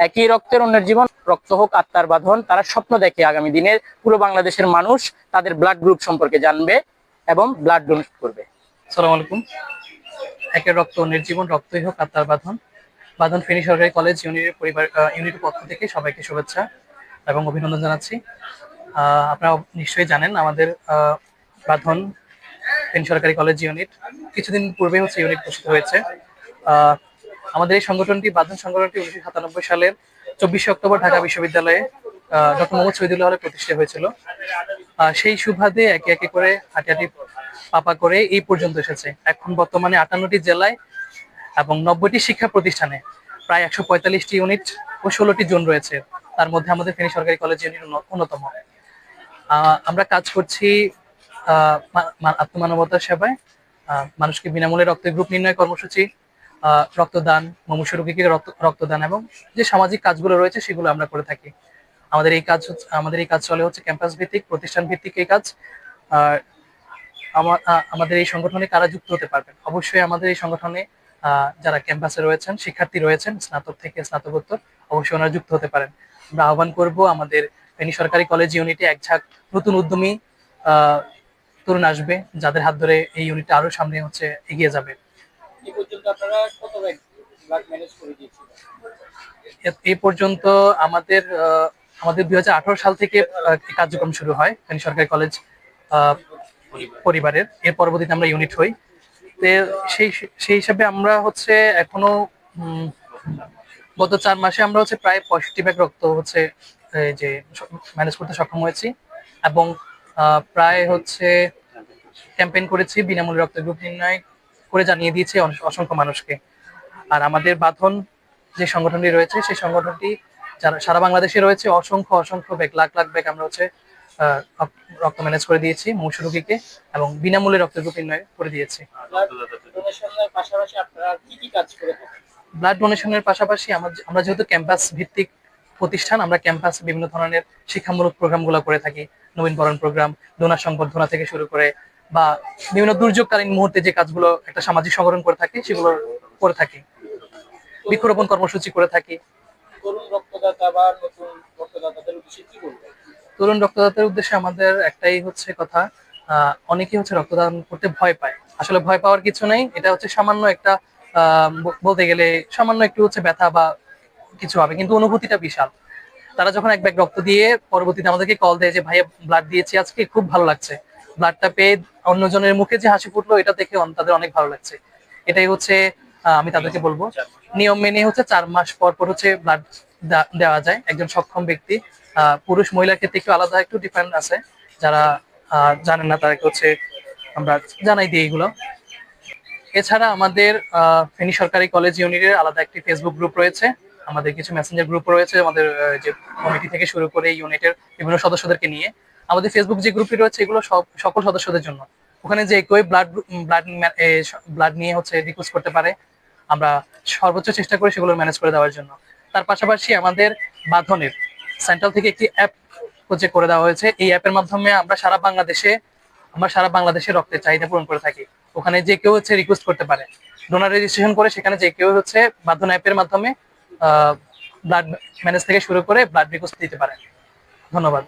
একই রক্তের অন্যের জীবন, রক্ত হোক আত্মার বাঁধন। তারা স্বপ্ন দেখে আগামী দিনে পুরো বাংলাদেশের মানুষ তাদের ব্লাড গ্রুপ সম্পর্কে জানবে এবং ব্লাড ডোনেট করবে। আসসালামু আলাইকুম। একের রক্ত অন্যের জীবন, রক্তই হোক আত্মার বাঁধন। বাঁধন ফেনী সরকারি কলেজ ইউনিটের পক্ষ থেকে সবাইকে শুভেচ্ছা এবং অভিনন্দন জানাচ্ছি। আপনারা নিশ্চয়ই জানেন আমাদের বাঁধন ফেনী সরকারি কলেজ ইউনিট কিছুদিন পূর্বে ইউনিট ঘোষিত হয়েছে। আমাদের এই সংগঠনটি, বাঁধন সংগঠনটি 1997 সালের 24শে অক্টোবর ঢাকা বিশ্ববিদ্যালয়ে ডক্টর মোহাম্মদ শহীদুল্লাহ হলে প্রতিষ্ঠা হয়েছিল। সেই সুবাদে একে একে করে হাঁটি হাঁটি পাপা করে এই পর্যন্ত এসেছে। এখন বর্তমানে 58টি জেলায় এবং 90টি শিক্ষা প্রতিষ্ঠানে প্রায় 145টি ইউনিট ও 16টি জোন রয়েছে। তার মধ্যে আমাদের ফেনী সরকারি কলেজ ইউনিট অন্যতম। আমরা কাজ করছি আত্মমানবতার সেবায়। মানুষকে বিনামূল্যে রক্তের গ্রুপ নির্ণয় কর্মসূচি, রক্তদান, মুমূর্ষু রোগীকে রক্তদান এবং যে সামাজিক কাজগুলো রয়েছে সেগুলো আমরা করে থাকি। আমাদের এই কাজ চলে ক্যাম্পাস ভিত্তিক, প্রতিষ্ঠান ভিত্তিক এই কাজ। আমাদের এই সংগঠনে কারা যুক্ত হতে পারবেন? অবশ্যই আমাদের এই সংগঠনে যারা ক্যাম্পাসে রয়েছেন, শিক্ষার্থী রয়েছেন, স্নাতক থেকে স্নাতকোত্তর, অবশ্যই ওনারা যুক্ত হতে পারেন। আমরা আহ্বান করব আমাদের ফেনী সরকারি কলেজ ইউনিটে এক ঝাঁক নতুন উদ্যমী তরুণ আসবে, যাদের হাত ধরে এই ইউনিটটা আরো সামনে এগিয়ে যাবে। এই পর্যন্ত আমাদের 2018 সাল থেকে কার্যক্রম শুরু হয় ফেনী সরকারি কলেজ পরিবারের। এর পরবর্তীতে আমরা ইউনিট হই। সেই হিসাবে আমরা এখনো গত 4 মাসে আমরা প্রায় 65 ব্যাগ রক্ত যে ম্যানেজ করতে সক্ষম হয়েছি এবং প্রায় ক্যাম্পেইন করেছি, বিনামূল্যে রক্ত গ্রুপ নির্ণয় করে জানিয়ে দিয়েছি অসংখ্য মানুষকে। আর আমাদের বাঁধন যে সংগঠনটি রয়েছে, সেই সংগঠনটি যারা সারা বাংলাদেশে রয়েছে, অসংখ্য ব্যাগ, লাখ লাখ ব্যাগ আমরা রক্ত ম্যানেজ করে দিয়েছি মুমূর্ষু রোগীকে এবং বিনামূল্যে রক্ত গ্রুপ নির্ণয় করে দিয়েছি। ব্লাড ডোনেশনের পাশাপাশি আমরা যেহেতু ক্যাম্পাস ভিত্তিক প্রতিষ্ঠান, আমরা ক্যাম্পাসে বিভিন্ন ধরনের শিক্ষামূলক প্রোগ্রামগুলো করে থাকি। নবীনবরণ প্রোগ্রাম, ডোনার সংবর্ধনা থেকে শুরু করে বা বিভিন্ন দুর্যোগকালীন মুহূর্তে যে কাজগুলো একটা সামাজিক সংগঠন করে থাকে সেগুলো করে থাকি। বৃক্ষরোপণ কর্মসূচি করে থাকি। তরুণ রক্তদাতাদের উদ্দেশ্যে আমাদের একটাই কথা, অনেকেই রক্তদান করতে ভয় পায়। আসলে ভয় পাওয়ার কিছু নেই। এটা সামান্য একটা বলতে গেলে সামান্য একটু ব্যথা বা কিছু হবে, কিন্তু অনুভূতিটা বিশাল। তারা যখন এক ব্যাগ রক্ত দিয়ে পরবর্তীতে আমাদেরকে কল দেয় যে ভাইয়া ব্লাড দিয়েছি আজকে, খুব ভালো লাগছে। ব্লাডটা পেয়ে অন্যজনের মুখে যে হাসি ফুটলো, এটা দেখে তাদের অনেক ভালো লাগছে। এটাই আমি তাদেরকে বলবো, নিয়ম মেনে 4 মাস পর পর ব্লাড দেওয়া যায় একজন সক্ষম ব্যক্তি। পুরুষ মহিলার ক্ষেত্রে একটু আলাদা, একটু ডিফারেন্ট আছে। যারা জানেন না তাদেরকে আমরা জানাই দিই এগুলো। এছাড়া আমাদের ফেনী সরকারি কলেজ ইউনিটের আলাদা একটি ফেসবুক গ্রুপ রয়েছে, আমাদের কিছু মেসেঞ্জার গ্রুপ রয়েছে আমাদের যে কমিটি থেকে শুরু করে ইউনিটের বিভিন্ন সদস্যদেরকে নিয়ে। আমাদের ফেসবুক যে গ্রুপটি রয়েছে এগুলো সকল সদস্যদের জন্য। ওখানে যে কেউ ব্লাড নিয়ে রিকোয়েস্ট করতে পারে। আমরা সর্বোচ্চ চেষ্টা করি সেগুলো ম্যানেজ করে দেওয়ার জন্য। তার পাশাপাশি আমাদের বাঁধনের সেন্ট্রাল থেকে একটি অ্যাপ করে দেওয়া হয়েছে। এই অ্যাপের মাধ্যমে আমরা সারা বাংলাদেশে রক্তের চাহিদা পূরণ করে থাকি। ওখানে যে কেউ রিকোয়েস্ট করতে পারে, ডোনার রেজিস্ট্রেশন করে সেখানে যে কেউ বাঁধন অ্যাপের মাধ্যমে ব্লাড ম্যানেজ থেকে শুরু করে ব্লাড রিকোয়েস্ট দিতে পারে। ধন্যবাদ।